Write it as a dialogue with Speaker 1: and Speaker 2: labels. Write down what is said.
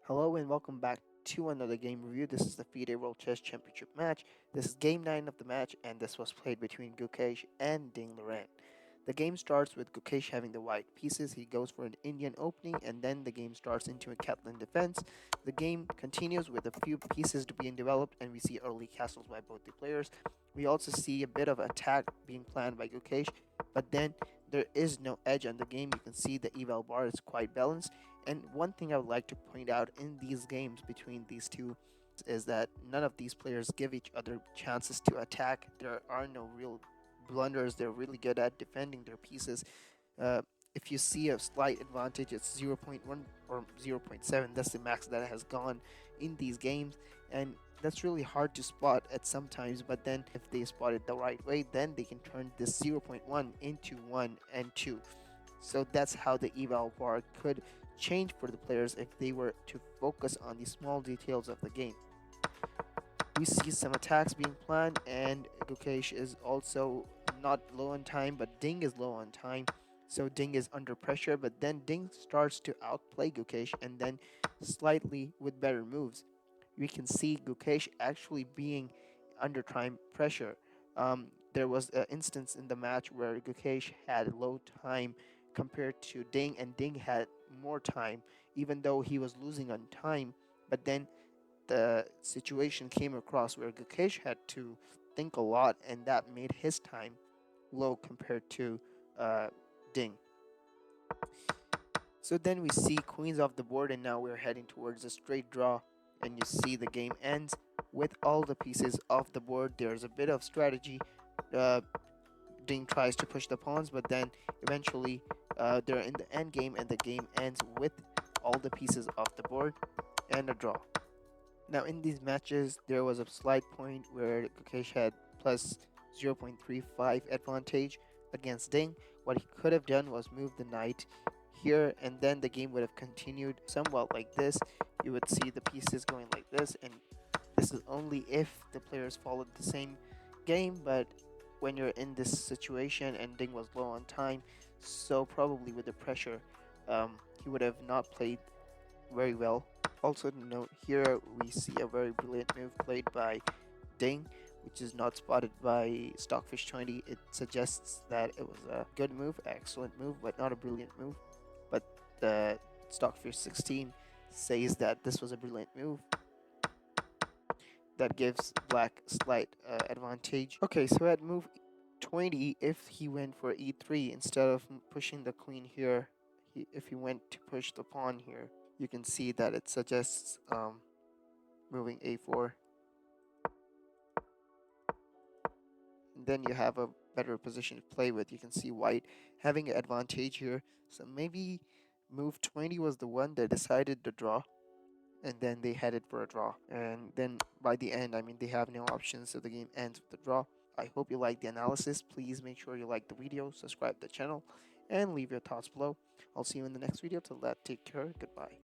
Speaker 1: Hello and welcome back to another game review. This is the Fide World Chess Championship match. This is game 9 of the match and this was played between Gukesh and Ding Liren. The game starts with Gukesh having the white pieces. He goes for an Indian opening and then the game starts into a Catlin defense. The game continues with a few pieces to being developed and we see early castles by both the players. We also see a bit of attack being planned by Gukesh, but then there is no edge on the game. You can see the eval bar is quite balanced. And one thing I would like to point out in these games between these two is that none of these players give each other chances to attack. There are no real blunders. They're really good at defending their pieces. Uh, if you see a slight advantage, it's zero point 0.1 or 0.7. That's the max that has gone in these games. And that's really hard to spot at some times, but then if they spot it the right way, then they can turn this zero point 0.1 into 1 and 2. So that's how the eval bar could change for the players if they were to focus on the small details of the game. We see some attacks being planned, and Gukesh is also not low on time, but Ding is low on time. So Ding is under pressure, but then Ding starts to outplay Gukesh and then slightly with better moves. We can see Gukesh actually being under time pressure. There was an instance in the match where Gukesh had low time compared to Ding, and Ding had more time, even though he was losing on time. But then the situation came across where Gukesh had to think a lot, and that made his time low compared to uh, Ding. So then we see queens off the board, and now we're heading towards a straight draw. And you see the game ends with all the pieces off the board. There's a bit of strategy. Uh, Ding tries to push the pawns, but then eventually they're in the end game, and the game ends with all the pieces off the board and a draw. Now, in these matches, there was a slight point where Gukesh had plus 0.35 advantage against Ding. What he could have done was move the knight here, and then the game would have continued somewhat like this. You would see the pieces going like this, and this is only if the players followed the same game, but when you're in this situation and Ding was low on time, so probably with the pressure, he would have not played very well. Also to note here, we see a very brilliant move played by Ding, which is not spotted by Stockfish 20. It suggests that it was a good move, excellent move, but not a brilliant move. But the Stockfish 16 says that this was a brilliant move that gives black slight advantage. Okay, so at move 20, if he went for e3 instead of pushing the queen here, if he went to push the pawn here, you can see that it suggests moving a4. And then you have a better position to play with. You can see white having an advantage here. So maybe move 20 was the one that decided the draw, and then they headed for a draw. And then by the end, I mean, they have no options, so the game ends with the draw. I hope you liked the analysis. Please make sure you like the video, subscribe to the channel, and leave your thoughts below. I'll see you in the next video. Till that, take care. Goodbye.